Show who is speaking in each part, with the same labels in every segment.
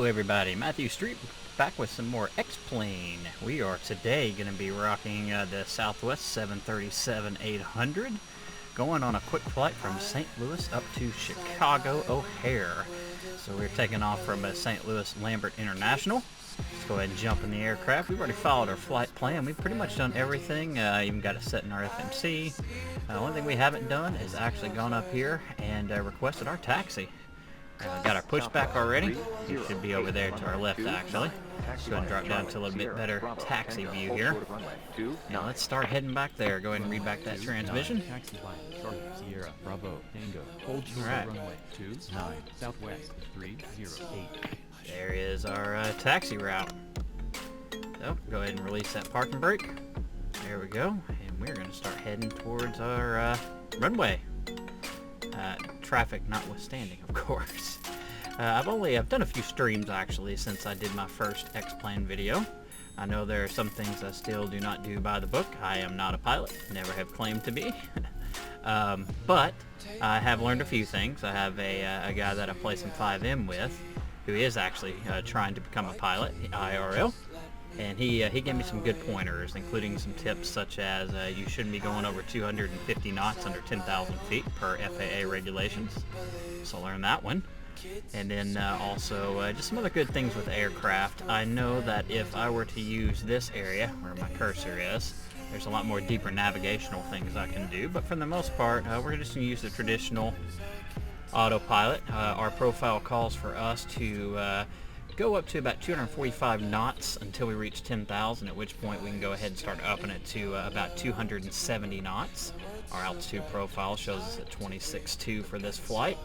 Speaker 1: everybody, Matthew Street back with some more X-Plane. We are today going to be rocking the Southwest 737-800, going on a quick flight from St. Louis up to Chicago O'Hare. So we're taking off from St. Louis Lambert International. Let's go ahead and jump in the aircraft. We've already followed our flight plan. We've pretty much done everything, even got it set in our FMC. The only thing we haven't done is actually gone up here and requested our taxi. Got our pushback already. It should be over there to our left, actually. Let's go ahead and drop down to a little bit better taxi view here. Now let's start heading back there. Go ahead and read back that transmission.
Speaker 2: Taxi line, Charlie, Sierra, Bravo, Tango. Hold short runway 29, Southwest 308.
Speaker 1: There is our taxi route. So go ahead and release that parking brake. There we go. And we're going to start heading towards our runway. Traffic notwithstanding, of course. I've done a few streams actually since I did my first X-Plane video. I know there are some things I still do not do by the book. I am not a pilot, never have claimed to be. But I have learned a few things. I have a guy that I play some 5M with who is actually trying to become a pilot, IRL. And he gave me some good pointers, including some tips such as you shouldn't be going over 250 knots under 10,000 feet per FAA regulations. So I learned that one. And then also just some other good things with the aircraft. I know that if I were to use this area, where my cursor is, there's a lot more deeper navigational things I can do. But for the most part, we're just going to use the traditional autopilot. Our profile calls for us to go up to about 245 knots until we reach 10,000, at which point we can go ahead and start upping it to about 270 knots. Our altitude profile shows us at 26.2 for this flight.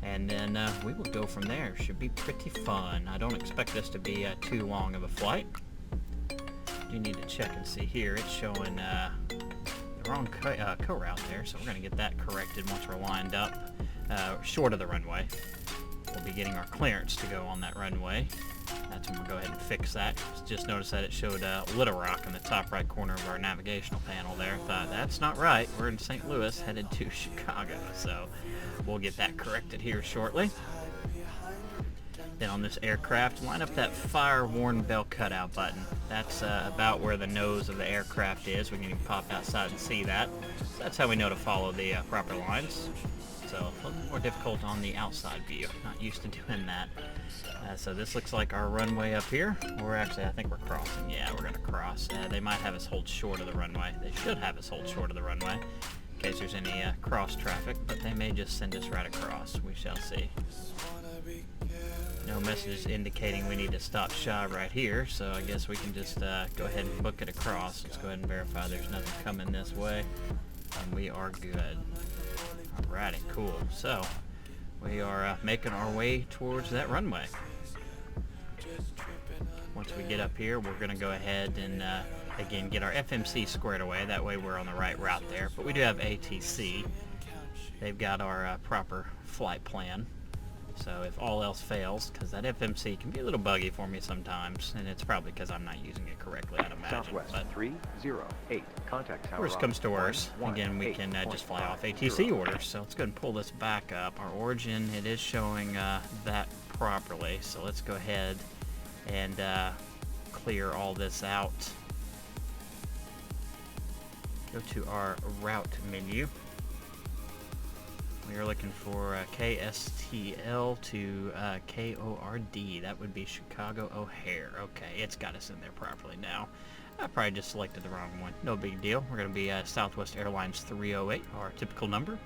Speaker 1: And then we will go from there. Should be pretty fun. I don't expect this to be too long of a flight. Do need to check and see here. It's showing the wrong co-route there, so we're going to get that corrected once we're lined up short of the runway. We'll be getting our clearance to go on that runway. That's when we'll go ahead and fix that. Just notice that it showed Little Rock in the top right corner of our navigational panel there. Thought, that's not right. We're in St. Louis headed to Chicago, so we'll get that corrected here shortly. Then on this aircraft, line up that fire warn bell cutout button. That's about where the nose of the aircraft is. We can pop outside and see that. So that's how we know to follow the proper lines. So a little more difficult on the outside view. Not used to doing that. So this looks like our runway up here. I think we're crossing. Yeah, we're going to cross. They might have us hold short of the runway. They should have us hold short of the runway in case there's any cross traffic, but they may just send us right across. We shall see. No messages indicating we need to stop shy right here, so I guess we can just go ahead and book it across. Let's go ahead and verify there's nothing coming this way, and we are good. Alrighty, cool. So we are making our way towards that runway. Once we get up here, we're going to go ahead and again get our FMC squared away. That way we're on the right route there. But we do have ATC. They've got our proper flight plan. So if all else fails, because that FMC can be a little buggy for me sometimes, and it's probably because I'm not using it correctly, I'd imagine.
Speaker 3: Southwest 308, contact tower.
Speaker 1: Worst comes to worst, again, we can just fly off ATC orders. So let's go ahead and pull this back up. Our origin, it is showing that properly. So let's go ahead and clear all this out. Go to our route menu. We are looking for KSTL to KORD. That would be Chicago O'Hare. Okay, it's got us in there properly now. I probably just selected the wrong one. No big deal. We're going to be Southwest Airlines 308, our typical number.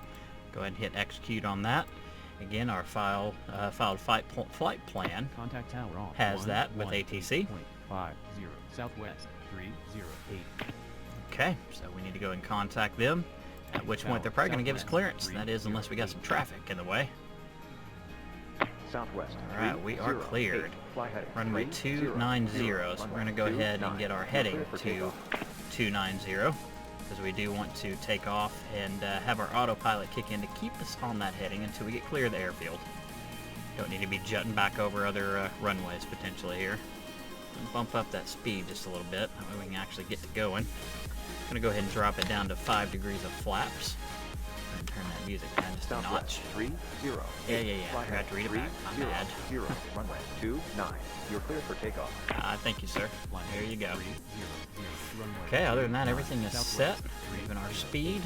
Speaker 1: Go ahead and hit execute on that. Again, our filed flight plan
Speaker 2: Contact tower on
Speaker 1: has that with ATC.
Speaker 2: 11.5 Southwest 308.
Speaker 1: Okay, so we need to go and contact them. At which point they're probably going to give us clearance. That is, unless we got some traffic in the way.
Speaker 3: Southwest.
Speaker 1: Alright, we are cleared. Runway 290, so we're going to go ahead and get our heading to 290, because we do want to take off and have our autopilot kick in to keep us on that heading until we get clear of the airfield. Don't need to be jutting back over other runways potentially here. Bump up that speed just a little bit, that way we can actually get to going. I'm going to go ahead and drop it down to 5 degrees of flaps. and turn that music down just a
Speaker 3: Southwest
Speaker 1: notch.
Speaker 3: 30.
Speaker 1: Yeah. I forgot to read it back. I'm bad.
Speaker 3: 30. Runway 29. You're cleared for takeoff.
Speaker 1: Thank you, sir. There you go.
Speaker 2: 30, runway
Speaker 1: Okay, other than that,
Speaker 2: 29,
Speaker 1: everything is set.
Speaker 2: Southwest,
Speaker 1: Even our
Speaker 2: 30.
Speaker 1: speed.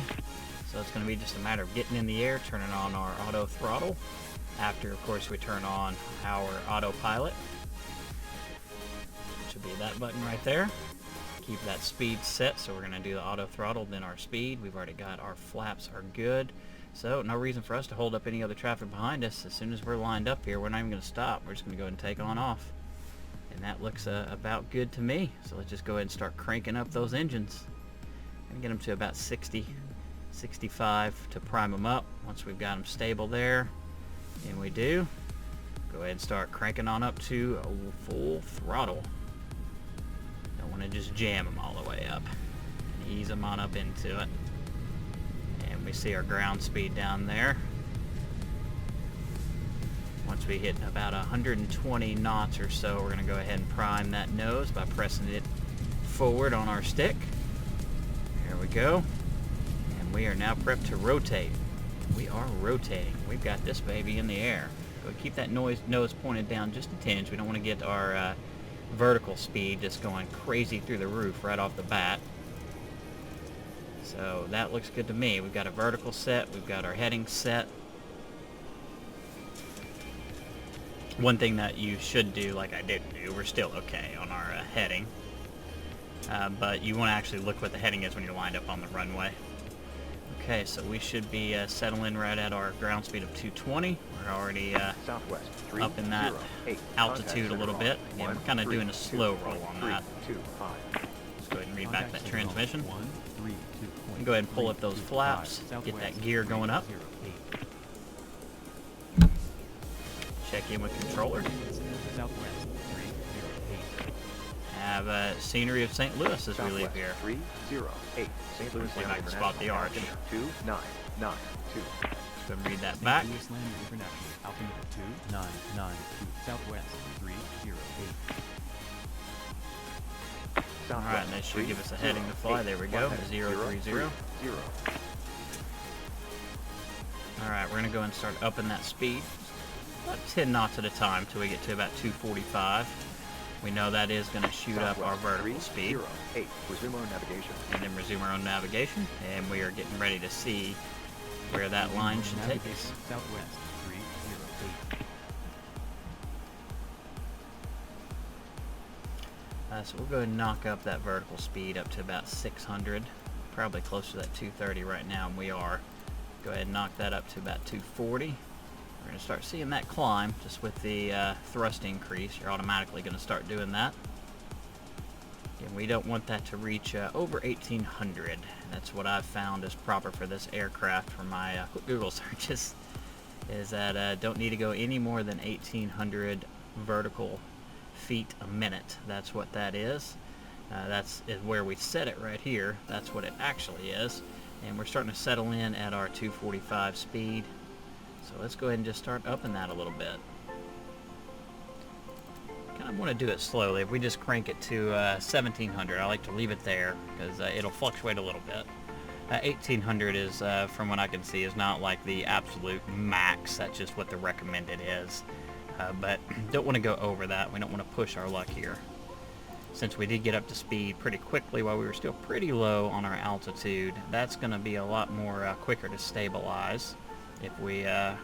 Speaker 1: So it's going to be just a matter of getting in the air, turning on our auto throttle. After, of course, we turn on our autopilot, which will be that button right there. Keep that speed set, so we're going to do the auto throttle, then our speed. We've already got our flaps are good. So no reason for us to hold up any other traffic behind us. As soon as we're lined up here, we're not even going to stop. We're just going to go ahead and take on off. And that looks about good to me. So let's just go ahead and start cranking up those engines. And get them to about 60, 65 to prime them up. Once we've got them stable there, and we do, go ahead and start cranking on up to a full throttle. Don't want to just jam them all the way up. And ease them on up into it. And we see our ground speed down there. Once we hit about 120 knots or so, we're going to go ahead and prime that nose by pressing it forward on our stick. There we go. And we are now prepped to rotate. We are rotating. We've got this baby in the air. Go keep that nose pointed down just a tinge. We don't want to get our vertical speed just going crazy through the roof right off the bat. So that looks good to me. We've got a vertical set. We've got our heading set. One thing that you should do, like I didn't do, we're still okay on our heading. But you want to actually look what the heading is when you're lined up on the runway. Okay, so we should be settling right at our ground speed of 220. We're already
Speaker 3: Southwest
Speaker 1: up in that
Speaker 3: 308.
Speaker 1: altitude a little bit. Again, we're kind of doing a slow roll on that.
Speaker 3: 325.
Speaker 1: Let's go ahead and read back that transmission.
Speaker 2: 132.3,
Speaker 1: And go ahead and pull up those
Speaker 2: 325,
Speaker 1: flaps, get that
Speaker 2: Southwest,
Speaker 1: gear going up.
Speaker 2: 308.
Speaker 1: Check in with controller.
Speaker 2: Southwest 308.
Speaker 1: Have scenery of St. Louis as we leave
Speaker 3: Southwest
Speaker 1: here.
Speaker 3: 308. St. Louis
Speaker 1: See if I
Speaker 3: Land
Speaker 1: can spot the arch.
Speaker 3: 2992.
Speaker 1: Go and read that back.
Speaker 2: St. Louis Land International, altimeter 2992, Southwest 308.
Speaker 1: Alright, and they should give us a heading to fly. There we go, 030. Alright, we're going to go and start upping that speed. About 10 knots at a time till we get to about 245. We know that is going to shoot up our vertical speed.
Speaker 3: 308. Resume our navigation.
Speaker 1: And then resume our own navigation. And we are getting ready to see where that line should take
Speaker 2: Navigation,
Speaker 1: us.
Speaker 2: Southwest 308.
Speaker 1: So we'll go ahead and knock up that vertical speed up to about 600. Probably close to that 230 right now, and we are. Go ahead and knock that up to about 240. We're going to start seeing that climb just with the thrust increase. You're automatically going to start doing that. And we don't want that to reach over 1800. That's what I've found is proper for this aircraft from my Google searches. Is that don't need to go any more than 1800 vertical feet a minute. That's what that is. That's where we set it right here. That's what it actually is. And we're starting to settle in at our 245 speed. So let's go ahead and just start upping that a little bit. Kind of want to do it slowly. If we just crank it to 1700, I like to leave it there because it'll fluctuate a little bit. 1800 is, from what I can see, is not like the absolute max. That's just what the recommended is. But don't want to go over that. We don't want to push our luck here. Since we did get up to speed pretty quickly while we were still pretty low on our altitude, that's going to be a lot more quicker to stabilize. If we're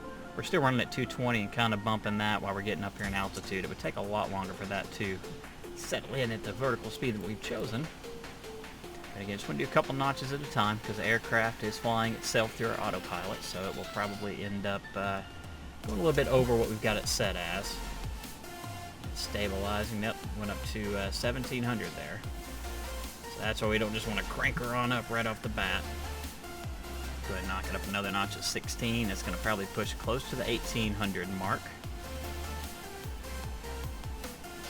Speaker 1: still running at 220 and kind of bumping that while we're getting up here in altitude, it would take a lot longer for that to settle in at the vertical speed that we've chosen. And again, just want to do a couple notches at a time because the aircraft is flying itself through our autopilot, so it will probably end up going a little bit over what we've got it set as. Stabilizing, yep, went up to 1700 there. So that's why we don't just want to crank her on up right off the bat. Go ahead and knock it up another notch at 16. It's going to probably push close to the 1800 mark.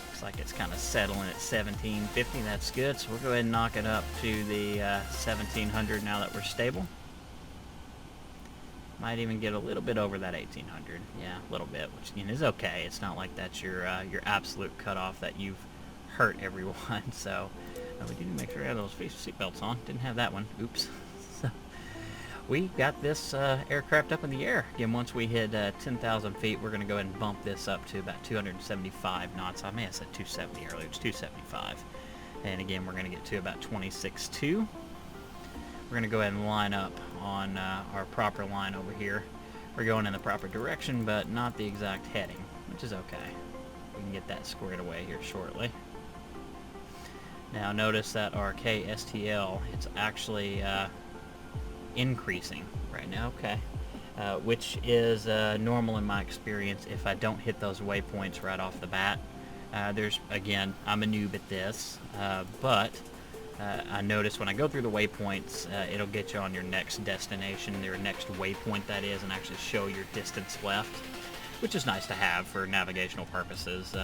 Speaker 1: Looks like it's kind of settling at 1750. That's good. So we'll go ahead and knock it up to the 1700 now that we're stable. Might even get a little bit over that 1800. Yeah, a little bit, which again is okay. It's not like that's your absolute cutoff that you've hurt everyone. So we need to make sure we have those seatbelts on. Didn't have that one. Oops. So we got this aircraft up in the air. Again, once we hit 10,000 feet, we're going to go ahead and bump this up to about 275 knots. I may have said 270 earlier. It's 275. And again, we're going to get to about 26.2. We're going to go ahead and line up on our proper line over here. We're going in the proper direction, but not the exact heading, which is okay. We can get that squared away here shortly. Now notice that our KSTL, it's actually increasing right now, okay, which is normal in my experience if I don't hit those waypoints right off the bat. Again, I'm a noob at this, but I notice when I go through the waypoints, it'll get you on your next destination, your next waypoint that is, and actually show your distance left, which is nice to have for navigational purposes.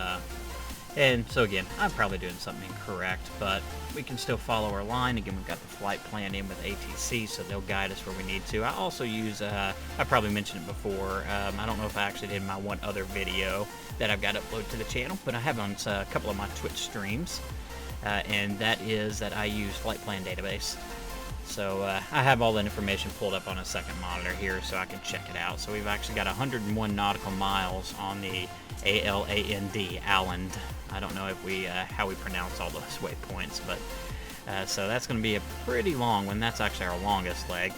Speaker 1: And so again, I'm probably doing something incorrect, but we can still follow our line. Again, we've got the flight plan in with ATC, so they'll guide us where we need to. I also use, I probably mentioned it before, I don't know if I actually did my one other video that I've got uploaded to the channel, but I have on a couple of my Twitch streams, and that is that I use flight plan database. So I have all that information pulled up on a second monitor here so I can check it out. So we've actually got 101 nautical miles on the ALAND, Aland. I don't know if we how we pronounce all those waypoints, but so that's going to be a pretty long one. That's actually our longest leg,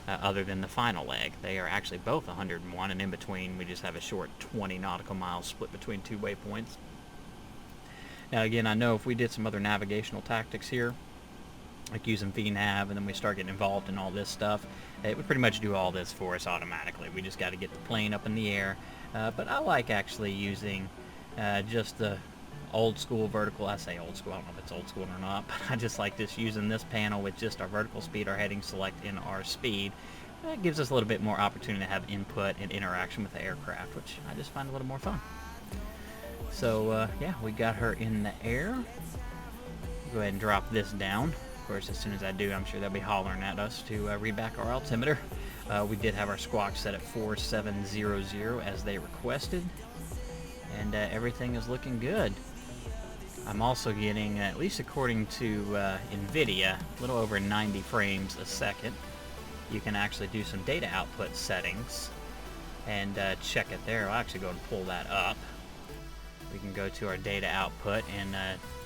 Speaker 1: other than the final leg. They are actually both 101, and in between we just have a short 20 nautical miles split between two waypoints. Now again, I know if we did some other navigational tactics here, like using VNav, and then we start getting involved in all this stuff, it would pretty much do all this for us automatically. We just got to get the plane up in the air. But I like actually using just the old school vertical. I say old school, I don't know if it's old school or not, but I just like just using this panel with just our vertical speed, our heading select, and our speed. It gives us a little bit more opportunity to have input and interaction with the aircraft, which I just find a little more fun. So yeah, we got her in the air. Go ahead and drop this down. Of course, as soon as I do, I'm sure they'll be hollering at us to read back our altimeter. We did have our squawk set at 4700 as they requested, and everything is looking good. I'm also getting, at least according to NVIDIA, a little over 90 frames a second. You can actually do some data output settings and check it there. I'll actually go and pull that up. We can go to our data output and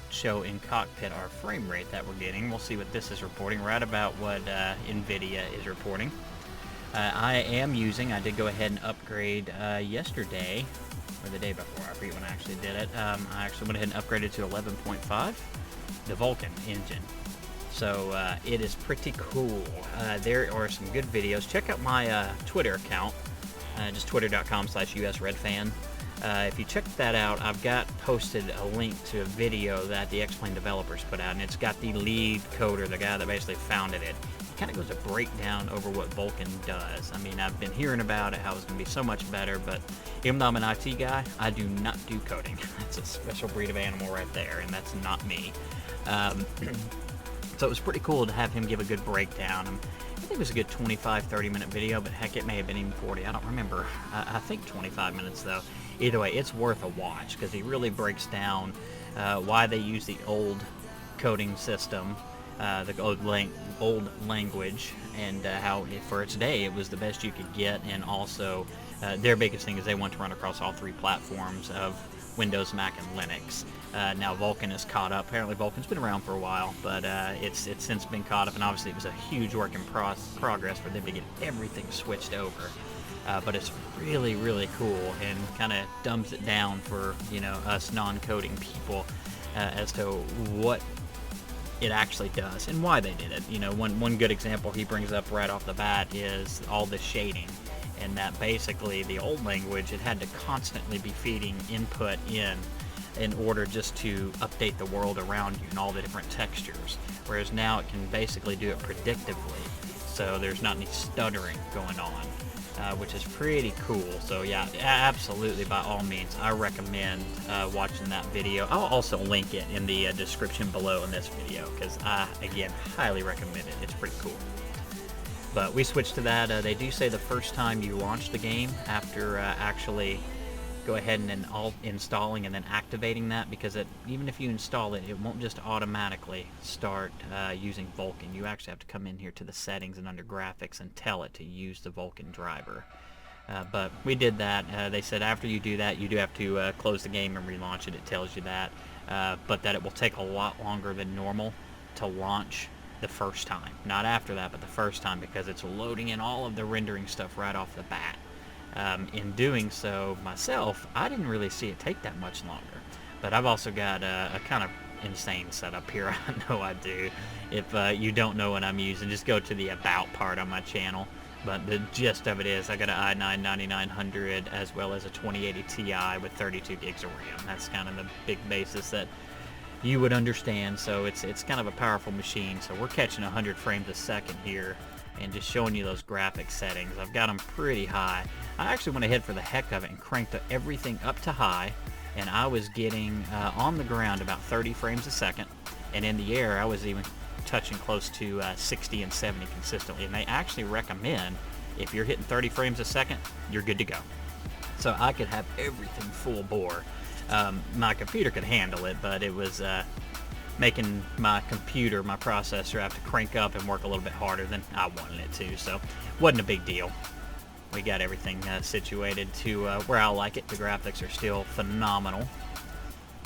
Speaker 1: show in cockpit our frame rate that we're getting. We'll see what this is reporting, right about what NVIDIA is reporting. I did go ahead and upgrade yesterday, or the day before, I forget when I actually did it. I actually went ahead and upgraded to 11.5, the Vulkan engine. So it is pretty cool. There are some good videos. Check out my Twitter account, just twitter.com/USRedFan. If you check that out, I've got posted a link to a video that the X-Plane developers put out, and it's got the lead coder, the guy that basically founded it. It kind of goes a breakdown over what Vulkan does. I mean, I've been hearing about it, how it's going to be so much better, but even though I'm an IT guy, I do not do coding. That's a special breed of animal right there, and that's not me. So it was pretty cool to have him give a good breakdown. I think it was a good 25-30 minute video, but heck, it may have been even 40. I don't remember. I think 25 minutes though. Either way, it's worth a watch because he really breaks down why they use the old coding system, the old language, and how for its day it was the best you could get, and also their biggest thing is they want to run across all three platforms of Windows, Mac, and Linux. Now Vulkan is caught up. Apparently Vulkan's been around for a while, but it's since been caught up, and obviously it was a huge work in progress for them to get everything switched over. But it's really, really cool and kind of dumbs it down for, you know, us non-coding people as to what it actually does and why they did it. You know, one good example he brings up right off the bat is all the shading, and that basically the old language, it had to constantly be feeding input in order just to update the world around you and all the different textures, whereas now it can basically do it predictively, so there's not any stuttering going on, which is pretty cool. So yeah, absolutely, by all means, I recommend watching that video. I'll also link it in the description below in this video, because I, again, highly recommend it. It's pretty cool. But we switched to that. They do say the first time you launch the game, after actually go ahead and then installing and then activating that, because even if you install it, it won't just automatically start using Vulkan. You actually have to come in here to the settings and under graphics and tell it to use the Vulkan driver. But we did that. They said after you do that, you do have to close the game and relaunch it. It tells you that. But that it will take a lot longer than normal to launch the first time. Not after that, but the first time, because it's loading in all of the rendering stuff right off the bat. In doing so myself, I didn't really see it take that much longer. But I've also got a kind of insane setup here. I know I do. If you don't know what I'm using, just go to the About part on my channel. But the gist of it is I got an i9-9900 as well as a 2080 Ti with 32 gigs of RAM. That's kind of the big basis that you would understand. So it's kind of a powerful machine. So we're catching 100 frames a second here and just showing you those graphic settings. I've got them pretty high. I actually went ahead for the heck of it and cranked everything up to high, and I was getting on the ground about 30 frames a second, and in the air I was even touching close to 60 and 70 consistently. And they actually recommend if you're hitting 30 frames a second, you're good to go. So I could have everything full bore. My computer could handle it, but it was making my computer, my processor, have to crank up and work a little bit harder than I wanted it to. So wasn't a big deal. We got everything situated to where I like it. The graphics are still phenomenal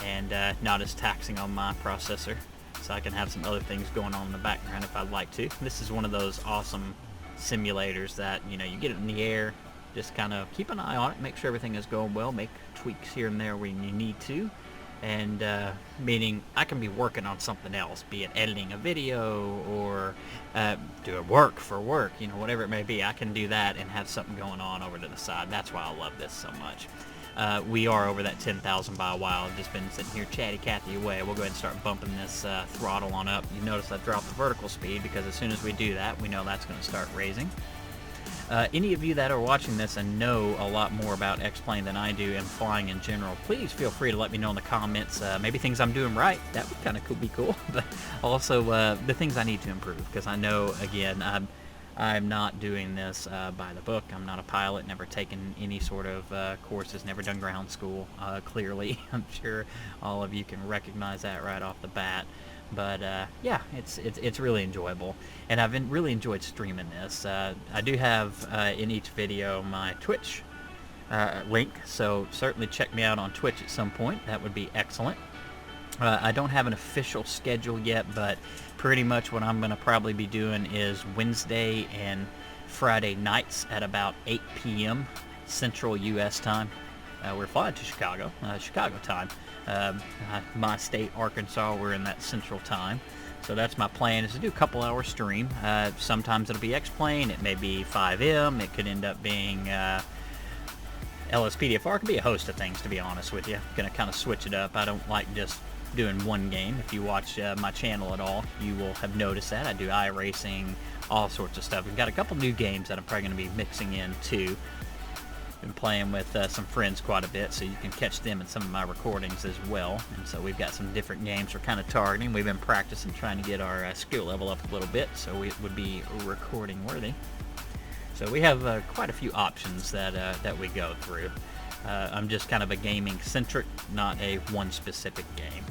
Speaker 1: and not as taxing on my processor. So I can have some other things going on in the background if I'd like to. This is one of those awesome simulators that, you know, you get it in the air, just kind of keep an eye on it, make sure everything is going well, make tweaks here and there when you need to. And meaning I can be working on something else, be it editing a video or doing work for work, you know, whatever it may be. I can do that and have something going on over to the side. That's why I love this so much. We are over that 10,000 by a while. I've just been sitting here chatty Cathy away. We'll go ahead and start bumping this throttle on up. You notice I dropped the vertical speed because as soon as we do that, we know that's going to start raising. Any of you that are watching this and know a lot more about X-Plane than I do and flying in general, please feel free to let me know in the comments. Maybe things I'm doing right. That would kind of be cool. But also the things I need to improve, because I know, again, I'm not doing this by the book. I'm not a pilot, never taken any sort of courses, never done ground school, clearly. I'm sure all of you can recognize that right off the bat. But yeah, it's really enjoyable, and I've really enjoyed streaming this. I do have in each video my Twitch link, so certainly check me out on Twitch at some point. That would be excellent. I don't have an official schedule yet, but pretty much what I'm going to probably be doing is Wednesday and Friday nights at about 8 p.m. Central U.S. time. We're flying to Chicago, Chicago time. My state, Arkansas, we're in that Central time. So that's my plan, is to do a couple hour stream. Sometimes it'll be X-Plane, it may be 5M, it could end up being LSPDFR, it could be a host of things, to be honest with you. I'm going to kind of switch it up. I don't like just doing one game. If you watch my channel at all, you will have noticed that. I do iRacing, all sorts of stuff. We've got a couple new games that I'm probably going to be mixing in too. Been playing with some friends quite a bit, so you can catch them in some of my recordings as well. And so we've got some different games we're kind of targeting. We've been practicing, trying to get our skill level up a little bit, so it would be recording worthy. So we have quite a few options that we go through. I'm just kind of a gaming centric, not a one specific game.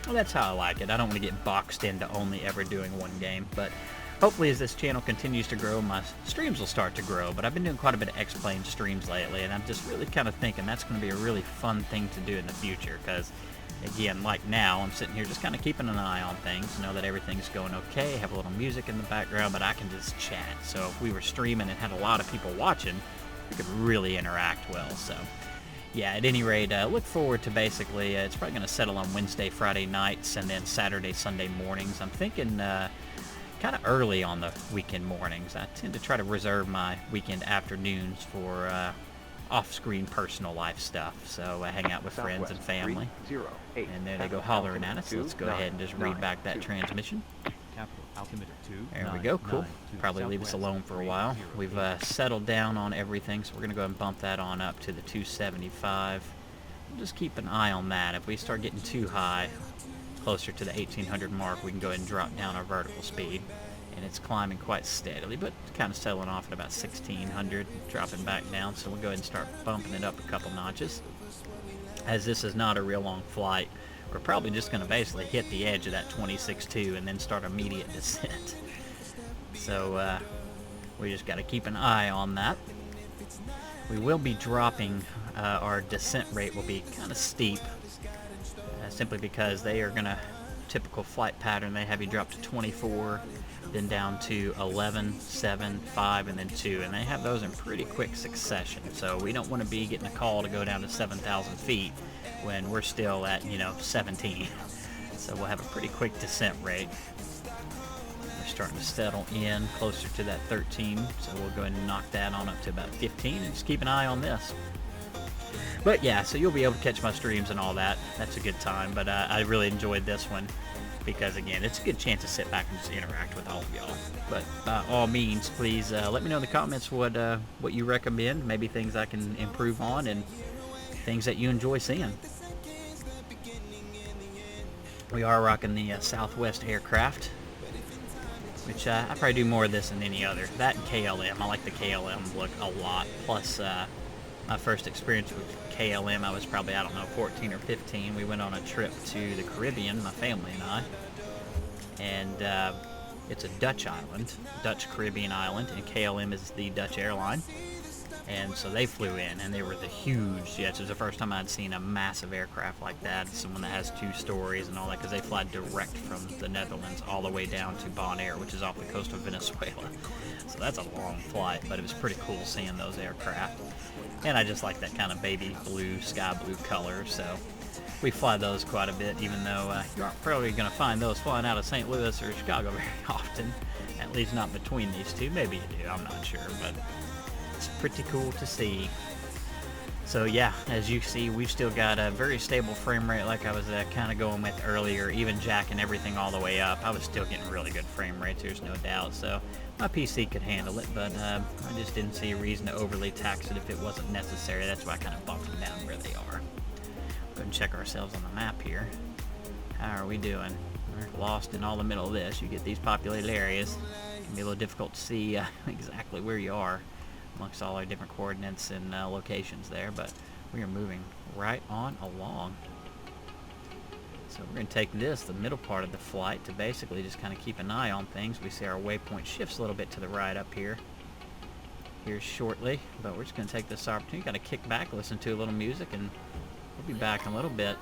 Speaker 1: Well, that's how I like it. I don't want to get boxed into only ever doing one game, but hopefully as this channel continues to grow, my streams will start to grow. But I've been doing quite a bit of X-Plane streams lately, and I'm just really kind of thinking that's going to be a really fun thing to do in the future, because again, like now, I'm sitting here just kind of keeping an eye on things, know that everything's going okay, have a little music in the background, but I can just chat. So if we were streaming and had a lot of people watching, we could really interact well. So yeah, at any rate, look forward to basically, it's probably going to settle on Wednesday, Friday nights, and then Saturday, Sunday mornings. I'm thinking kind of early on the weekend mornings. I tend to try to reserve my weekend afternoons for off-screen personal life stuff. So I hang out with friends and family. And there they go hollering at us. Let's go ahead and just read back that transmission.
Speaker 2: Capital altimeter 2.
Speaker 1: There we go. Cool. Probably leave us alone for a while. We've settled down on everything, so we're going to go ahead and bump that on up to the 275. We'll just keep an eye on that. If we start getting too high, closer to the 1800 mark, we can go ahead and drop down our vertical speed. And it's climbing quite steadily, but kind of settling off at about 1600, dropping back down. So we'll go ahead and start bumping it up a couple notches. as this is not a real long flight, we're probably just going to basically hit the edge of that 26.2 and then start immediate descent. So we just got to keep an eye on that. We will be dropping, our descent rate will be kind of steep, simply because they are going to, typical flight pattern, they have you drop to 24, then down to 11, 7, 5, and then 2, and they have those in pretty quick succession. So we don't want to be getting a call to go down to 7,000 feet when we're still at, 17. So we'll have a pretty quick descent rate. We're starting to settle in closer to that 13, so we'll go ahead and knock that on up to about 15 and just keep an eye on this. But yeah, so you'll be able to catch my streams and all that. That's a good time, but I really enjoyed this one because, again, it's a good chance to sit back and just interact with all of y'all. But by all means, please let me know in the comments what you recommend, maybe things I can improve on and things that you enjoy seeing. We are rocking the Southwest aircraft, which I probably do more of this than any other. That and KLM. I like the KLM look a lot. Plus, my first experience with KLM, I was probably, 14 or 15. We went on a trip to the Caribbean, my family and I. And it's a Dutch island, Dutch Caribbean island, and KLM is the Dutch airline. And so they flew in, and they were the huge jets. It was the first time I'd seen a massive aircraft like that, someone that has 2 stories and all that, because they fly direct from the Netherlands all the way down to Bonaire, which is off the coast of Venezuela. So that's a long flight, but it was pretty cool seeing those aircraft. And I just like that kind of baby blue, sky blue color, so we fly those quite a bit, even though you aren't probably going to find those flying out of St. Louis or Chicago very often, at least not between these two. Maybe you do, I'm not sure, but it's pretty cool to see. So yeah, as you see, we've still got a very stable frame rate like I was kind of going with earlier, even jacking everything all the way up. I was still getting really good frame rates, there's no doubt, so my PC could handle it, but I just didn't see a reason to overly tax it if it wasn't necessary. That's why I kind of bumped them down where they are. Go ahead and check ourselves on the map here. How are we doing? We're lost in all the middle of this. You get these populated areas. It can be a little difficult to see exactly where you are amongst all our different coordinates and locations there, but we are moving right on along. So we're going to take this, the middle part of the flight, to basically just kind of keep an eye on things. We see our waypoint shifts a little bit to the right up here shortly, but we're just going to take this opportunity, got to kick back, listen to a little music, and we'll be back in a little bit.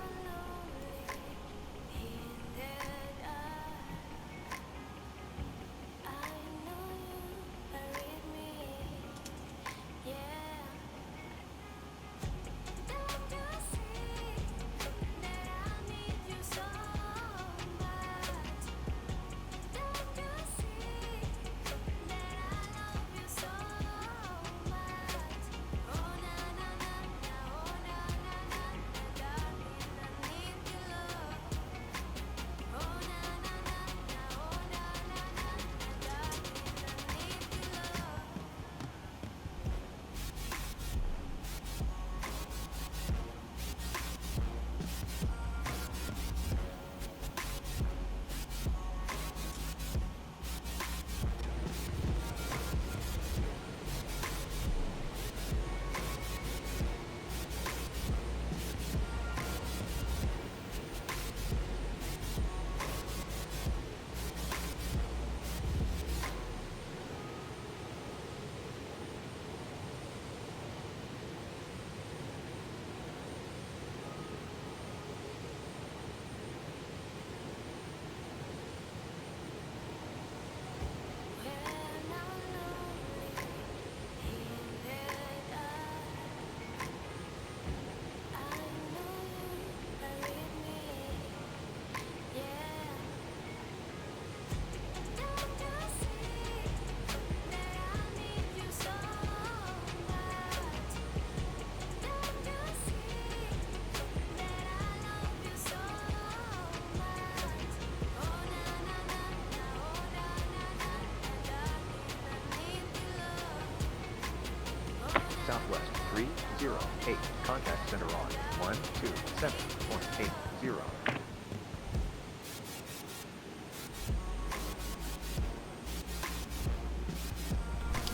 Speaker 3: Southwest 308. Contact center on 127.80.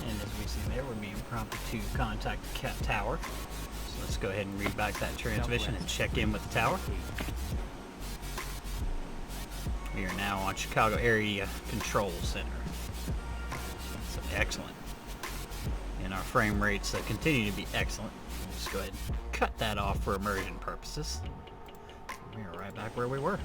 Speaker 1: And as we see there, we're being prompted to contact the Cat Tower. So let's Let's go ahead and read back that transmission and check in with the tower. We are now on Chicago Area Control Center. So excellent. And our frame rates continue to be excellent. Let's go ahead and cut that off for immersion purposes. We are right back where we were.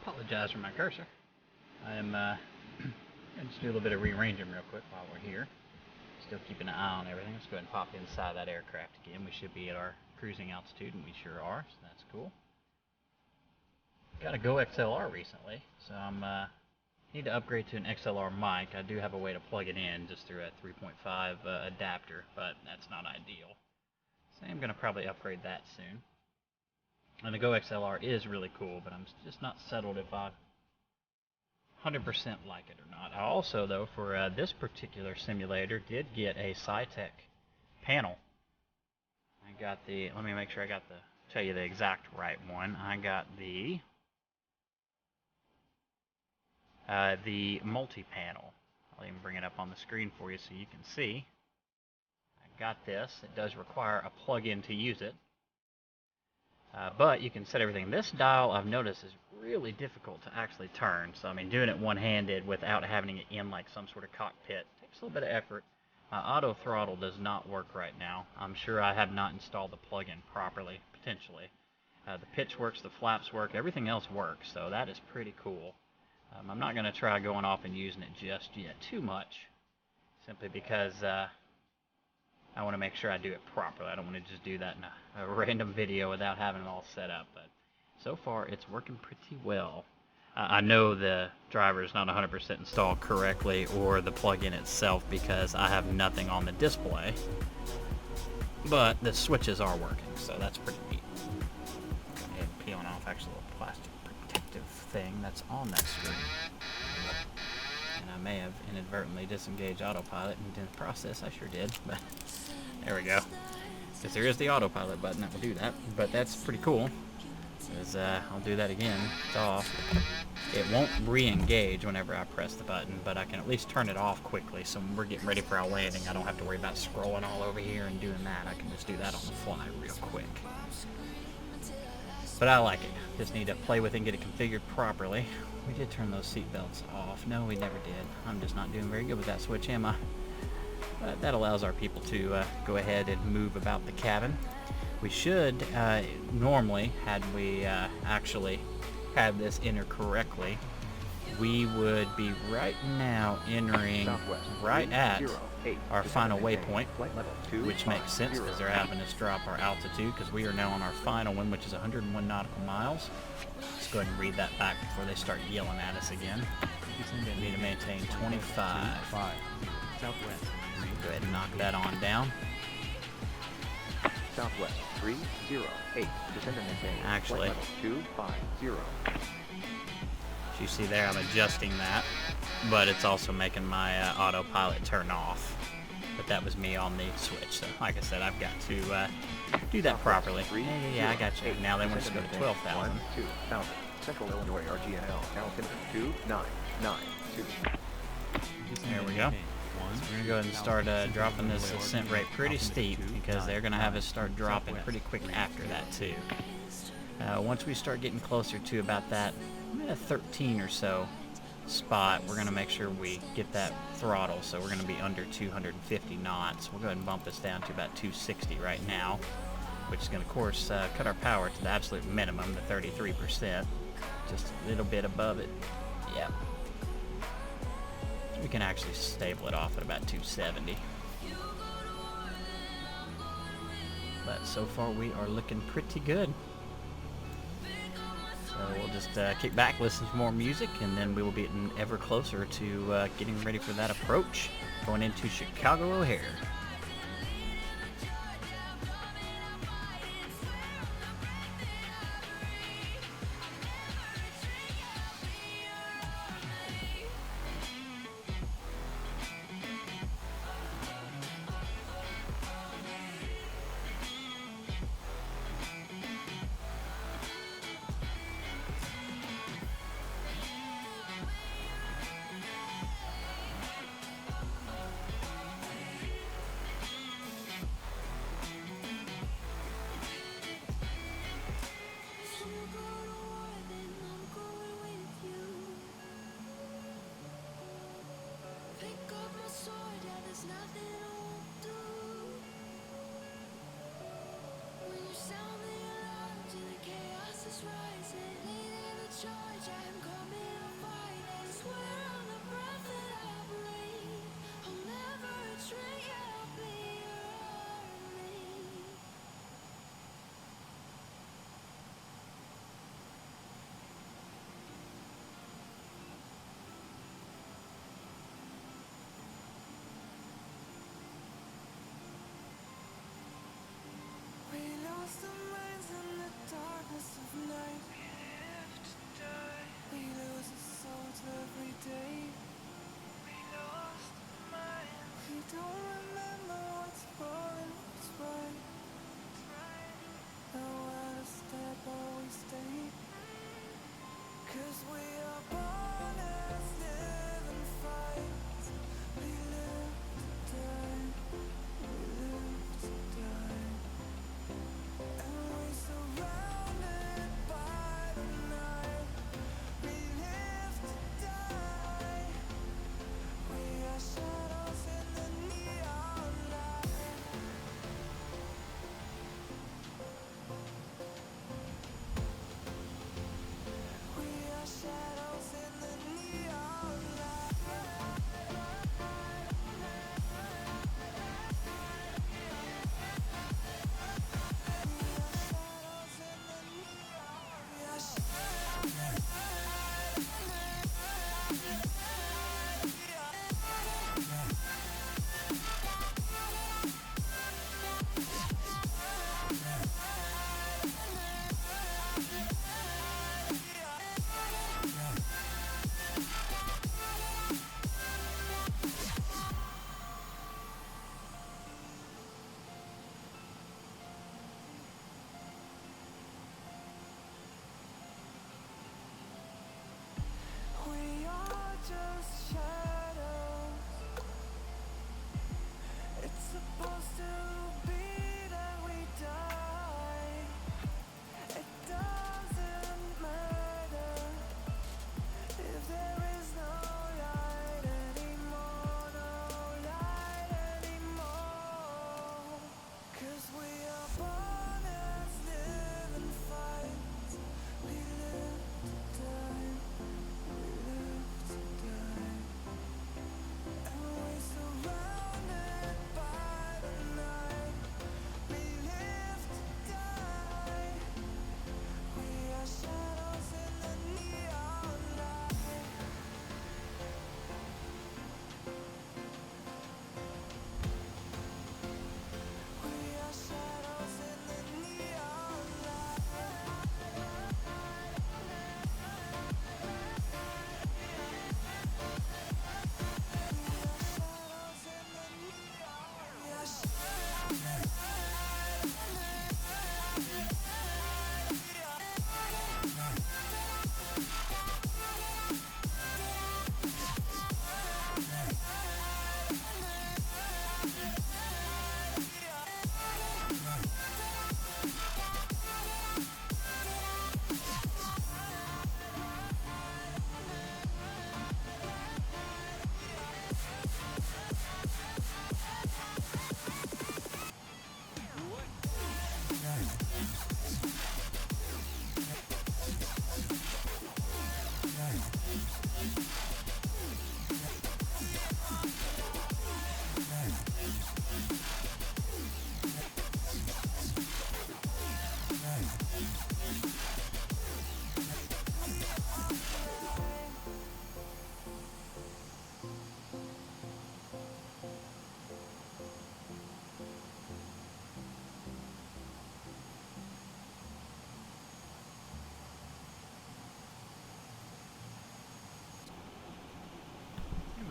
Speaker 1: Apologize for my cursor. I am going to just do a little bit of rearranging real quick while we're here. Still keeping an eye on everything. Let's go ahead and pop inside that aircraft again. We should be at our cruising altitude, and we sure are, so that's cool. Got a Go XLR recently, so I'm need to upgrade to an XLR mic. I do have a way to plug it in just through a 3.5 adapter, but that's not ideal. So I'm going to probably upgrade that soon. And the Go XLR is really cool, but I'm just not settled if I 100% like it or not. I also, though, for this particular simulator, did get a Cytec panel. I got the, let me make sure I got the, tell you the exact right one. I got the multi-panel. I'll even bring it up on the screen for you so you can see. I got this. It does require a plug-in to use it. But you can set everything. This dial, I've noticed, is really difficult to actually turn. So, I mean, doing it one-handed without having it in like some sort of cockpit takes a little bit of effort. Auto throttle does not work right now. I'm sure I have not installed the plug-in properly, potentially. The pitch works, the flaps work, everything else works. So that is pretty cool. I'm not going to try going off and using it just yet too much, simply because I want to make sure I do it properly. I don't want to just do that in a random video without having it all set up. But so far, it's working pretty well. I know the driver is not 100% installed correctly, or the plug-in itself, because I have nothing on the display. But the switches are working, so that's pretty neat. Go ahead and peeling off actually a little plastic protective thing that's on that screen. And I may have inadvertently disengaged autopilot, and in the process I sure did, but there we go. Because there is the autopilot button that will do that, but that's pretty cool. Because I'll do that again. It's off. It won't re-engage whenever I press the button, but I can at least turn it off quickly, so when we're getting ready for our landing, I don't have to worry about scrolling all over here and doing that. I can just do that on the fly real quick. But I like it. Just need to play with it and get it configured properly. We did turn those seat belts off. No, we never did. I'm just not doing very good with that switch, am I? But that allows our people to go ahead and move about the cabin. We should, normally, had we actually had this enter correctly, we would be right now entering right at our final waypoint, which makes sense because they're having us drop our altitude because we are now on our final one, which is 101 nautical miles. Let's go ahead and read that back before they start yelling at us again. We need to maintain 25.
Speaker 2: Southwest.
Speaker 1: Go ahead and knock that on down.
Speaker 3: Southwest 308. Descend and maintain.
Speaker 1: Actually,
Speaker 3: Flight level 250.
Speaker 1: as you see there, I'm adjusting that, but it's also making my autopilot turn off. But that was me on the switch, so like I said, I've got to do that properly. Yeah, I got you. Now they want us to go to 12,000.
Speaker 3: 2,000. Central Illinois RGNL. Altimeter 2992.
Speaker 1: There we go. We're going to go ahead and start dropping this ascent rate pretty steep because they're going to have us start dropping pretty quick after that too. Once we start getting closer to about that 13 or so spot, we're going to make sure we get that throttle, so we're going to be under 250 knots. We'll go ahead and bump this down to about 260 right now, which is going to, of course, cut our power to the absolute minimum, the 33%, just a little bit above it. Yep. We can actually stable it off at about 270. But so far we are looking pretty good. So we'll just kick back, listen to more music, and then we will be getting ever closer to getting ready for that approach, going into Chicago O'Hare.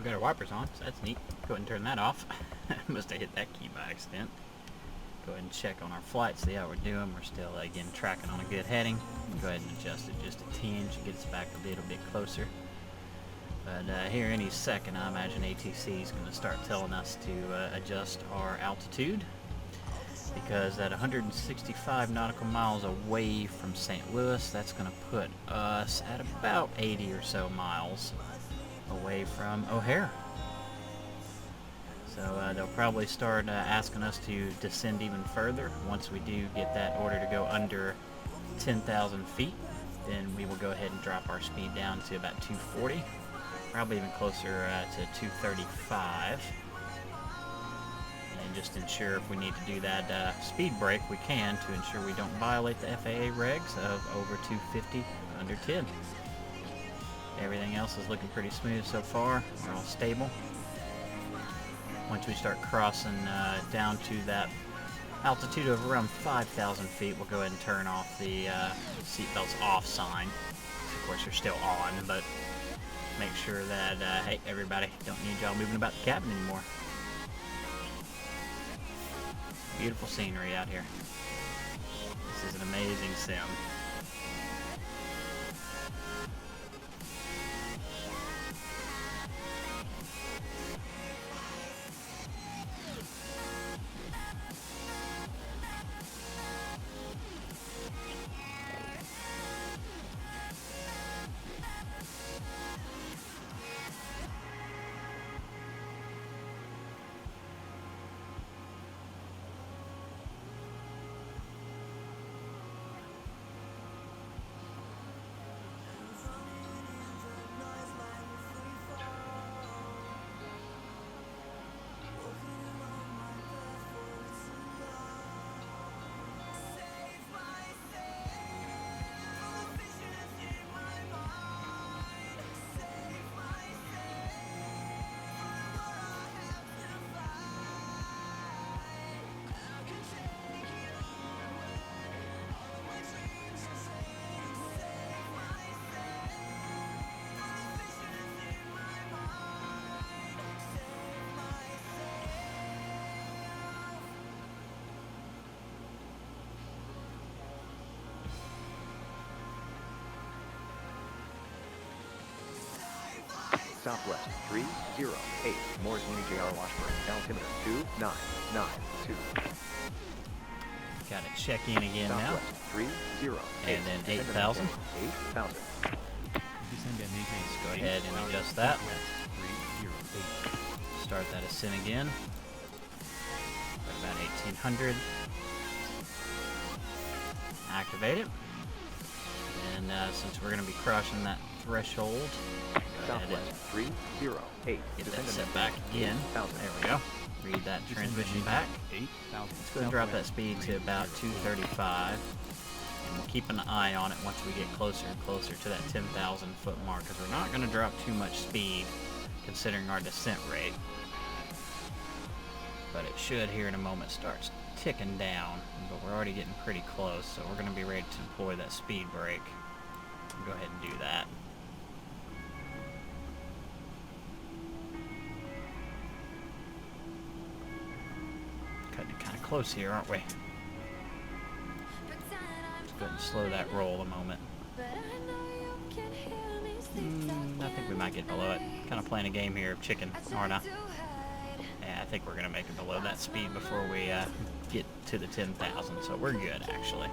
Speaker 1: we got our wipers on, so that's neat. Go ahead and turn that off. Must have hit that key by accident. Go ahead and check on our flight, see how we're doing. We're still, again, tracking on a good heading. Go ahead and adjust it just a tinge, get us back a little bit closer. But here any second, I imagine ATC is going to start telling us to adjust our altitude, because at 165 nautical miles away from St. Louis, that's going to put us at about 80 or so miles away from O'Hare. So they'll probably start asking us to descend even further. Once we do get that order to go under 10,000 feet, then we will go ahead and drop our speed down to about 240. Probably even closer to 235, and just ensure if we need to do that speed break, we can, to ensure we don't violate the FAA regs of over 250 under 10. Everything else is looking pretty smooth so far. We're all stable. Once we start crossing down to that altitude of around 5,000 feet, we'll go ahead and turn off the seatbelts off sign. Of course, they're still on, but make sure that, hey, everybody, don't need y'all moving about the cabin anymore. Beautiful scenery out here. This is an amazing sim.
Speaker 3: Southwest 308. Moore's Landing JR Washburn. Altimeter 2992.
Speaker 1: Got to check in again now.
Speaker 3: Southwest 308.
Speaker 1: And then 8,000.
Speaker 3: 8,000.
Speaker 2: Descend and maintain
Speaker 1: Let's go ahead and adjust that.
Speaker 2: Southwest 308.
Speaker 1: Start that ascent again. About 1,800. Activate it. And since we're going to be crushing that threshold, go ahead
Speaker 3: Southwest
Speaker 1: and
Speaker 3: 308.
Speaker 1: get that set back in. There we go. Read that transmission back.
Speaker 2: 8,000.
Speaker 1: Let's go ahead and drop that speed to about 235. And we'll keep an eye on it once we get closer and closer to that 10,000 foot mark, because we're not going to drop too much speed considering our descent rate. But it should here in a moment start ticking down, but we're already getting pretty close, so we're going to be ready to deploy that speed brake. Go ahead and do that. Cutting it kind of close here, aren't we? Let's go ahead and slow that roll a moment. I think we might get below it. Kind of playing a game here of chicken, aren't I? Yeah, I think we're going to make it below that speed before we get to the 10,000, so we're good, actually.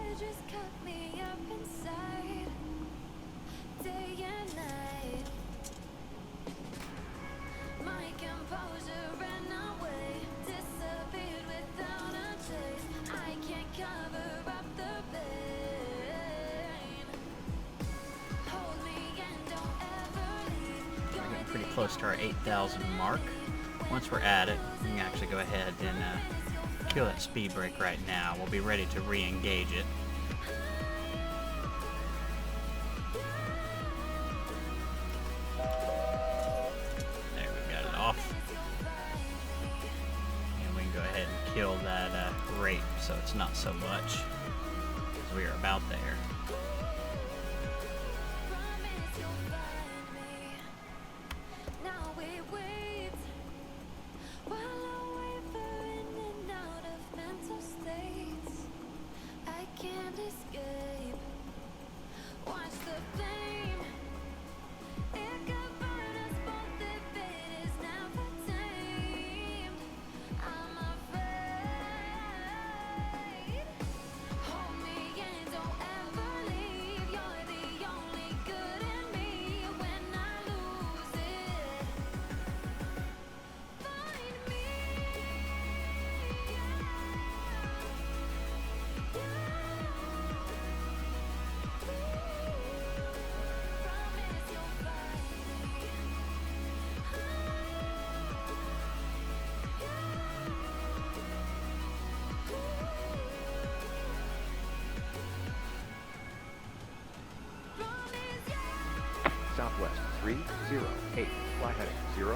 Speaker 1: We're getting pretty close to our 8,000 mark. Once we're at it, we can actually go ahead and kill that speed brake right now. We'll be ready to re-engage it. There, we got it off. And we can go ahead and kill that rate so it's not so much, because we are about there.
Speaker 3: Southwest 308. Fly heading 050.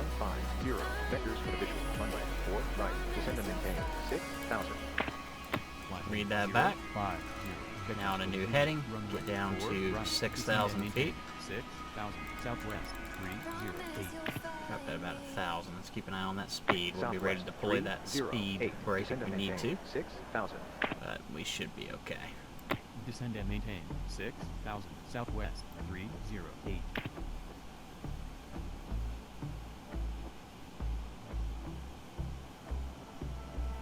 Speaker 3: Vectors for the visual. Runway 4 right. Descend and maintain 6,000.
Speaker 1: Read that back. Now on a new heading, get down to 6,000 feet.
Speaker 2: 6,000 Southwest 308.
Speaker 1: Up at about 1,000. Let's keep an eye on that speed. We'll be ready to deploy that speed brake if we need to.
Speaker 3: 6,000.
Speaker 1: But we should be okay.
Speaker 2: Descend and maintain 6,000 Southwest 308.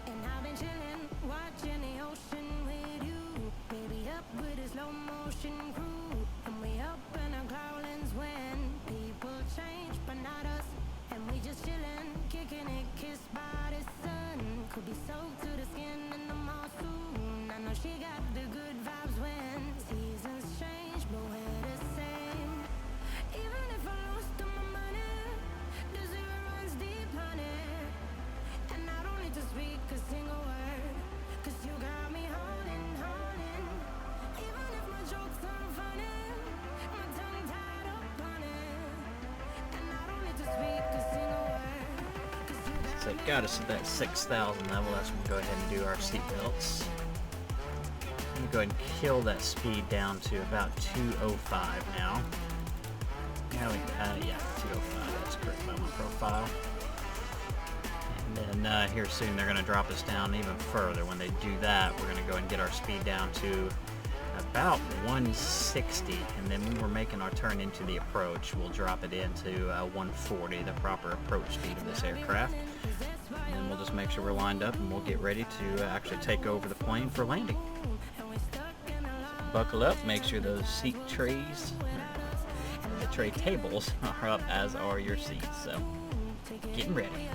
Speaker 4: And I've been chillin', watching the ocean with you. Baby up with a slow motion crew. And we up in our growlings when people change, but not us. And we just chillin', kicking it, kissed by the sun. Could be soaked to the skin in the mall soon. I know she got the good vibes when seasons change, but we're the same. Even if I lost all my money, the zero runs deep, honey. And I don't need to speak a single word, 'cause you got me holding, holding. Even if my jokes aren't funny, my tongue tied up on it. And I don't need to speak a single word, 'cause you got
Speaker 1: So it got us to that 6,000 level. That's when we go ahead and do our seatbelts. I'm going to go ahead and kill that speed down to about 205 now. Yeah, 205. That's correct by my profile. And then here soon they're going to drop us down even further. When they do that, we're going to go and get our speed down to about 160. And then when we're making our turn into the approach, we'll drop it into 140, the proper approach speed of this aircraft. And then we'll just make sure we're lined up and we'll get ready to actually take over the plane for landing. Buckle up, make sure those seat trays, the tray tables are up, as are your seats. So, getting ready.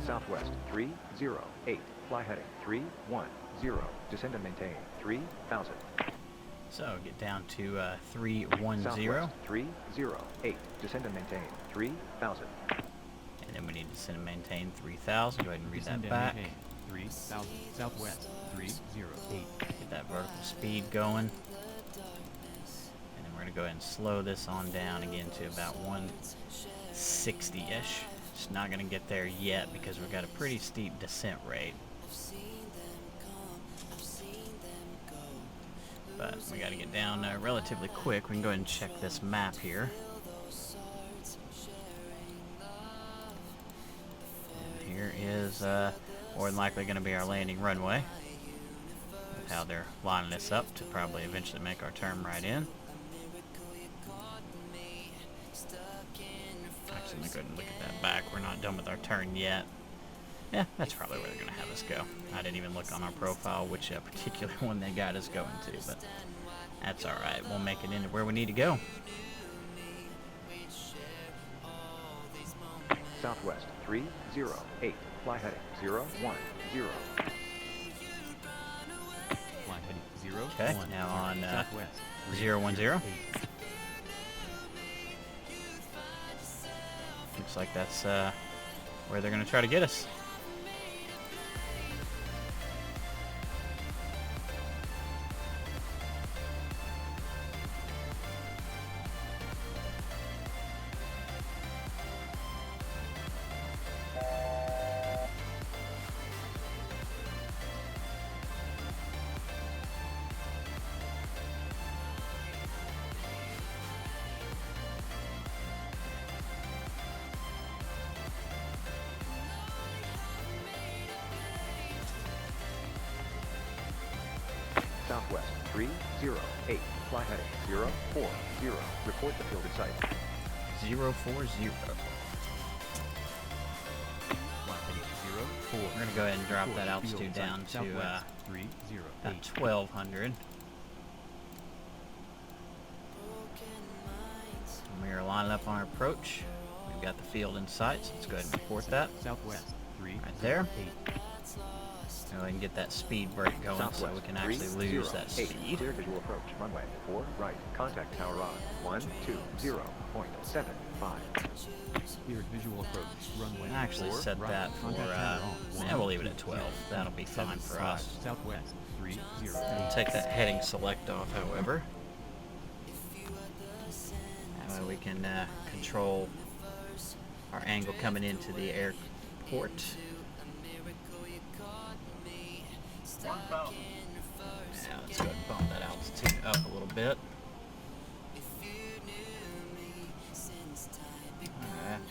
Speaker 3: Southwest 308. Fly heading 310. Descend and maintain 3,000.
Speaker 1: So get down to 310.
Speaker 3: Southwest 308. Descend and maintain 3,000.
Speaker 1: And then we need to descend and maintain 3,000. Go ahead and read
Speaker 2: Descend
Speaker 1: that
Speaker 2: and
Speaker 1: back.
Speaker 2: maintain 3,000 Southwest 308.
Speaker 1: Get that vertical speed going. And then we're going to go ahead and slow this on down again to about 160-ish. It's not going to get there yet because we've got a pretty steep descent rate. But we got to get down relatively quick. We can go ahead and check this map here. And here is more than likely going to be our landing runway. How they're lining this up to probably eventually make our turn right in. Actually, let me go ahead and look at that back. We're not done with our turn yet. Yeah, that's probably where they're going to have us go. I didn't even look on our profile which particular one they got us going to, but that's alright. We'll make it into where we need to go.
Speaker 3: Southwest 308. Fly heading 010.
Speaker 2: Fly heading 0,
Speaker 1: Okay,
Speaker 2: 1,
Speaker 1: now on
Speaker 2: Southwest
Speaker 1: 010.
Speaker 2: 8.
Speaker 1: Looks like that's where they're going to try to get us.
Speaker 3: Southwest 308. Fly heading 040. Report the field in sight.
Speaker 1: 040.
Speaker 2: Fly heading 0, 4.
Speaker 1: We're going to go ahead and drop
Speaker 2: Report
Speaker 1: that
Speaker 2: field
Speaker 1: altitude
Speaker 2: in sight.
Speaker 1: down to
Speaker 2: Southwest
Speaker 1: about
Speaker 2: 308.
Speaker 1: 1200. We are lining up on our approach. We've got the field in sight, so let's go ahead and report that.
Speaker 2: Southwest 3
Speaker 1: Right there.
Speaker 2: 8.
Speaker 1: Go ahead and get that speed brake going so we can actually lose that
Speaker 3: 308.
Speaker 1: speed.
Speaker 3: Clear visual approach. Runway 4 right. Contact tower on 120.75.
Speaker 2: Cleared visual approach. Runway
Speaker 1: I actually
Speaker 2: 4
Speaker 1: set
Speaker 2: right.
Speaker 1: that for,
Speaker 2: Contact tower on
Speaker 1: yeah, we'll leave it at 12. That'll be fine for us.
Speaker 2: Southwest 30.
Speaker 1: We'll take that heading select off, however. That way we can control our angle coming into the airport. Now let's go ahead and bump that altitude up a little bit. Alright,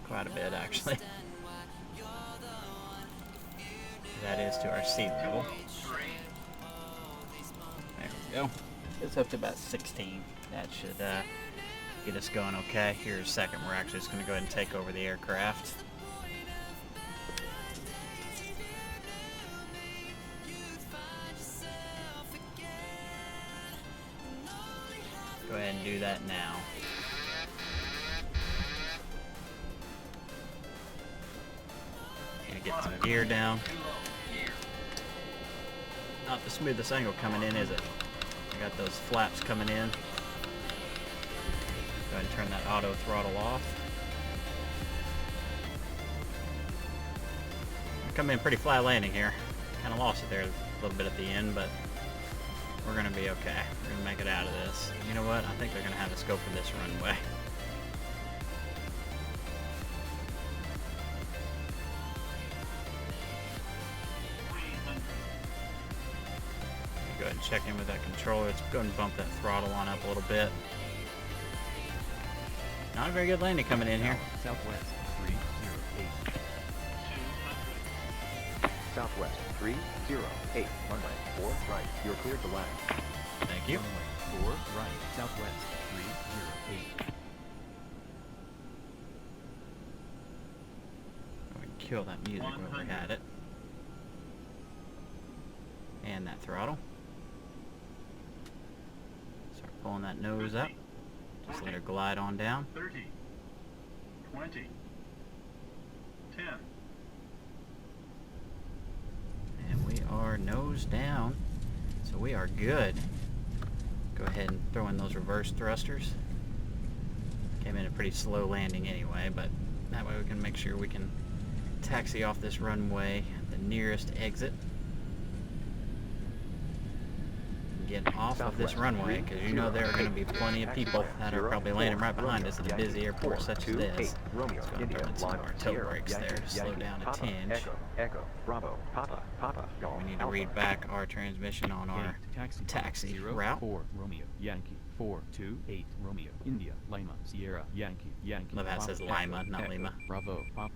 Speaker 1: quite a bit actually. That is to our sea level. There we go. It's up to about 16. That should get us going okay. Here in a second, we're actually just going to go ahead and take over the aircraft. Go ahead and do that now. Gonna get some gear down. Not the smoothest angle coming in, is it? I got those flaps coming in. Go ahead and turn that auto throttle off. Come in pretty flat landing here. Kind of lost it there a little bit at the end, but we're gonna be okay. We're gonna make it out of this. You know what? I think they're gonna have us go for this runway. Go ahead and check in with that controller. Let's go ahead and bump that throttle on up a little bit. Not a very good landing coming in here.
Speaker 2: Southwest 308.
Speaker 3: Southwest 308. Runway 4 right. You're cleared to land.
Speaker 1: Thank you.
Speaker 2: Runway 4 right. Southwest 308.
Speaker 1: We can kill that music while we had it. And that throttle. Start pulling that nose up. Just let her glide on down.
Speaker 5: 30, 20, 10.
Speaker 1: And we are nose down. So we are good. Go ahead and throw in those reverse thrusters. Came in a pretty slow landing anyway, but that way we can make sure we can taxi off this runway at the nearest exit. Get off of this runway, because you know there are going to be plenty of people that are probably landing right behind us at a busy airport such as this.
Speaker 3: Romeo,
Speaker 1: So I'm
Speaker 3: India,
Speaker 1: throwing some of
Speaker 3: Lima,
Speaker 1: our toe
Speaker 3: Sierra,
Speaker 1: brakes there to slow
Speaker 3: Yankee,
Speaker 1: down a
Speaker 3: Papa,
Speaker 1: tinge.
Speaker 3: Echo, Bravo, Papa, Golf,
Speaker 1: We need to
Speaker 3: Alpha.
Speaker 1: read back our transmission on our taxi route.
Speaker 2: 4 Romeo Yankee 428 Romeo India Lima Sierra Yankee
Speaker 1: Love how it says
Speaker 2: Papa,
Speaker 1: Lima,
Speaker 2: Echo,
Speaker 1: not
Speaker 2: Echo,
Speaker 1: Lima.
Speaker 2: Bravo Pop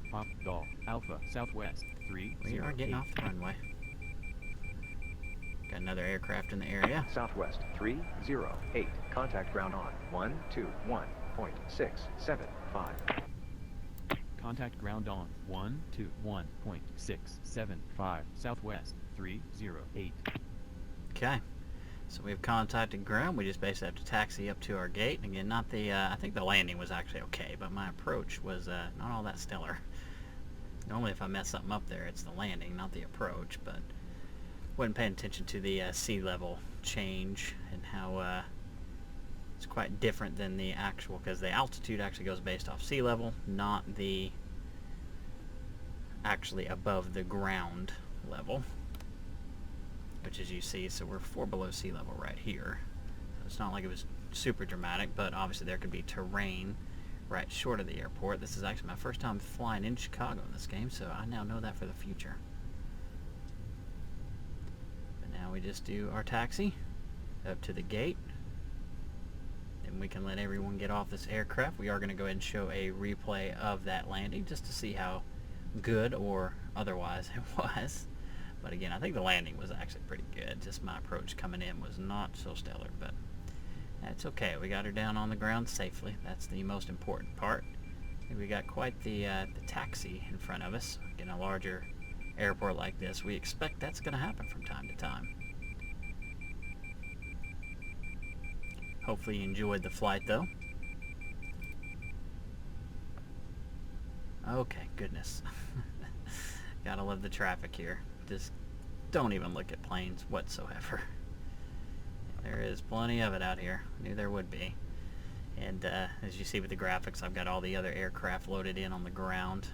Speaker 2: Golf Alpha Southwest 3.
Speaker 1: We are getting off the runway. Got another aircraft in the area.
Speaker 3: Southwest 308. Contact ground on 121.675.
Speaker 2: Contact ground on 121.675 Southwest 308.
Speaker 1: Okay. So we've contacted ground. We just basically have to taxi up to our gate. And again, not the, I think the landing was actually okay, but my approach was not all that stellar. Normally if I mess something up there, it's the landing, not the approach, but wasn't paying attention to the sea level change and how it's quite different than the actual, because the altitude actually goes based off sea level, not the actually above the ground level. Which, as you see, so we're 4 below sea level right here. So it's not like it was super dramatic, but obviously there could be terrain right short of the airport. This is actually my first time flying in Chicago in this game, so I now know that for the future. But now we just do our taxi up to the gate. Then we can let everyone get off this aircraft. We are going to go ahead and show a replay of that landing just to see how good or otherwise it was. But again, I think the landing was actually pretty good. Just my approach coming in was not so stellar, but that's okay. We got her down on the ground safely. That's the most important part. And we got quite the taxi in front of us. In a larger airport like this, we expect that's going to happen from time to time. Hopefully you enjoyed the flight, though. Okay, goodness. Gotta love the traffic here. Just don't even look at planes whatsoever. There is plenty of it out here. I knew there would be. And as you see with the graphics, I've got all the other aircraft loaded in on the ground.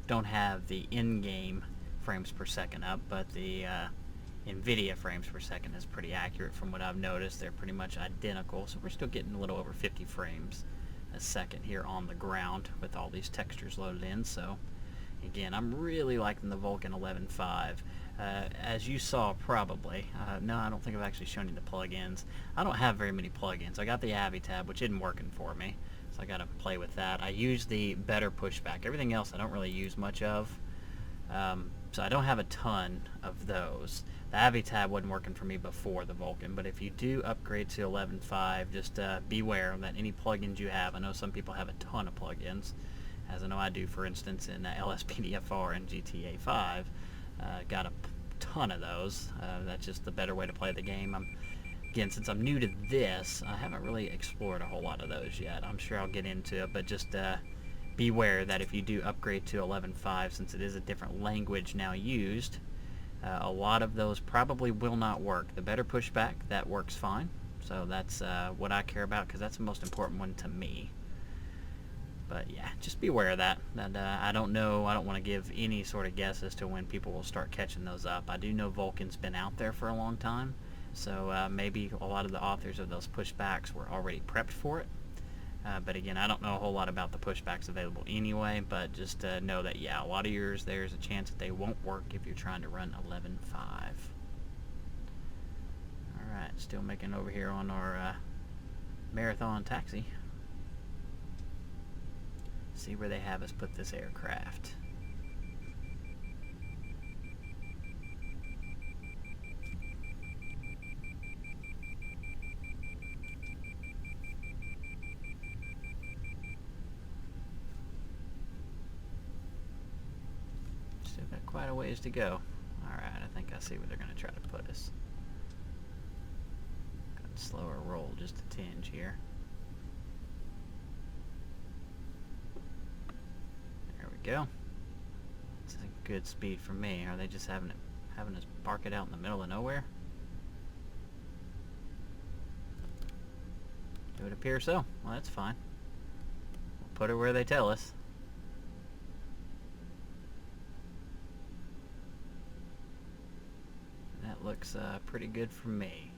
Speaker 1: Don't have the in-game frames per second up, but the NVIDIA frames per second is pretty accurate from what I've noticed. They're pretty much identical, so we're still getting a little over 50 frames a second here on the ground with all these textures loaded in. So again, I'm really liking the Vulkan 11.5. As you saw probably, no, I don't think I've actually shown you the plugins. I don't have very many plugins. I got the Avi tab, which isn't working for me, so I got to play with that. I use the better pushback. Everything else I don't really use much of, so I don't have a ton of those. The Avi tab wasn't working for me before the Vulkan, but if you do upgrade to 11.5, just beware that any plugins you have, I know some people have a ton of plugins, as I know I do, for instance, in LSPDFR and GTA 5. Got a ton of those. That's just the better way to play the game. Again, since I'm new to this, I haven't really explored a whole lot of those yet. I'm sure I'll get into it, but just beware that if you do upgrade to 11.5, since it is a different language now used, a lot of those probably will not work. The better pushback, that works fine. So that's what I care about, because that's the most important one to me. But yeah, just be aware of that. And I don't know, I don't want to give any sort of guess as to when people will start catching those up. I do know Vulkan's been out there for a long time, so maybe a lot of the authors of those pushbacks were already prepped for it. But again, I don't know a whole lot about the pushbacks available anyway, but just know that, yeah, a lot of yours, there's a chance that they won't work if you're trying to run 11.5. Alright, still making over here on our marathon taxi. See where they have us put this aircraft. Still got quite a ways to go. Alright, I think I see where they're going to try to put us. Got a slower roll, just a tinge here. Go. This is a good speed for me. Are they just having us park it out in the middle of nowhere? It would appear so. Well, that's fine. We'll put her where they tell us. That looks pretty good for me.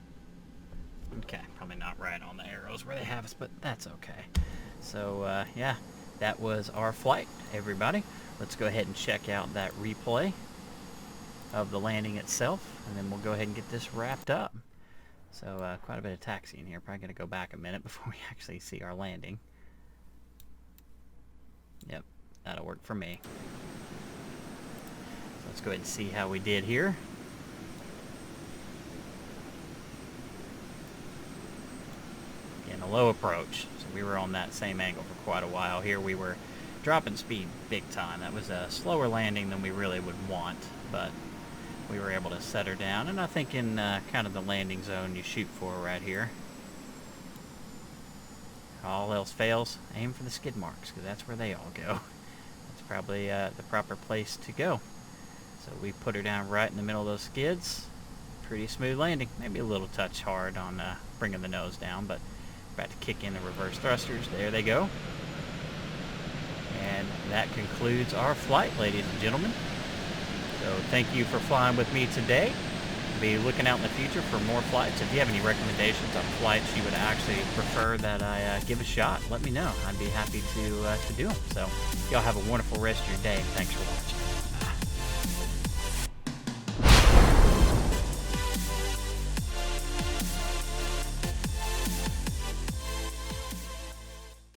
Speaker 1: Okay, probably not right on the arrows where they have us, but that's okay. So, yeah. That was our flight, everybody. Let's go ahead and check out that replay of the landing itself, and then we'll go ahead and get this wrapped up. So quite a bit of taxiing here. Probably going to go back a minute before we actually see our landing. Yep, that'll work for me. So let's go ahead and see how we did here. In a low approach, so we were on that same angle for quite a while. Here we were dropping speed big time. That was a slower landing than we really would want, but we were able to set her down. And I think in kind of the landing zone you shoot for right here. All else fails, aim for the skid marks, because that's where they all go. That's probably the proper place to go. So we put her down right in the middle of those skids. Pretty smooth landing. Maybe a little touch hard on bringing the nose down, but about to kick in the reverse thrusters. There they go. And that concludes our flight, ladies and gentlemen. So thank you for flying with me today. Be looking out in the future for more flights. If you have any recommendations on flights you would actually prefer that I give a shot, let me know. I'd be happy to do them. So y'all have a wonderful rest of your day. Thanks for watching.